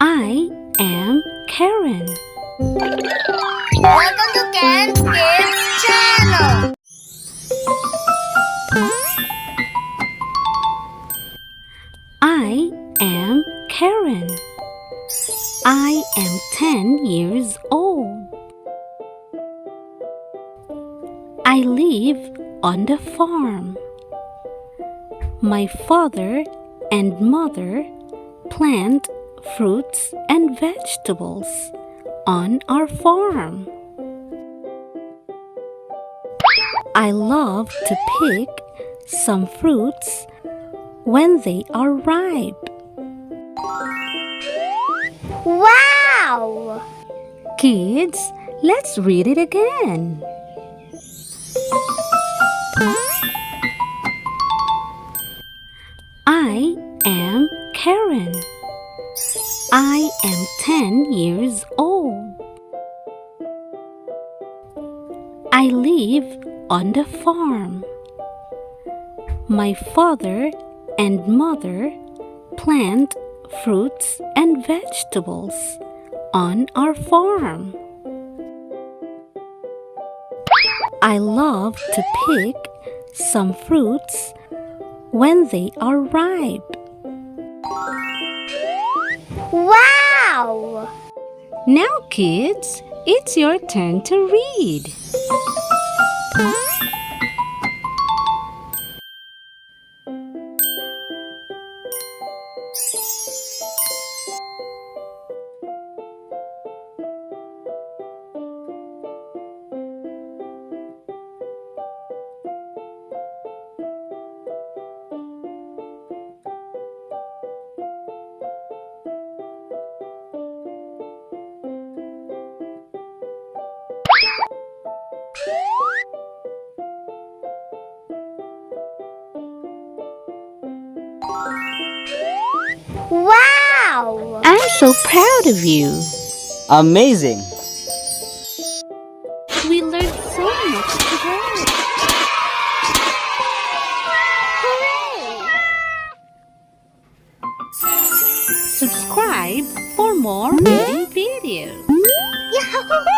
I am Karen. Welcome to Ken's Kids channel. I am Karen. I am 10 years old. I live on the farm. My father and mother plant fruits and vegetables on our farm. I love to pick some fruits when they are ripe. Wow! Kids, let's read it again. I am Karen. I am 10 years old. I live on the farm. My father and mother plant fruits and vegetables on our farm. I love to pick some fruits when they are ripe. Wow! Now, kids, it's your turn to read. Wow! I'm so proud of you. Amazing! We learned so much today. Hooray! Subscribe for more reading videos. Yahoo!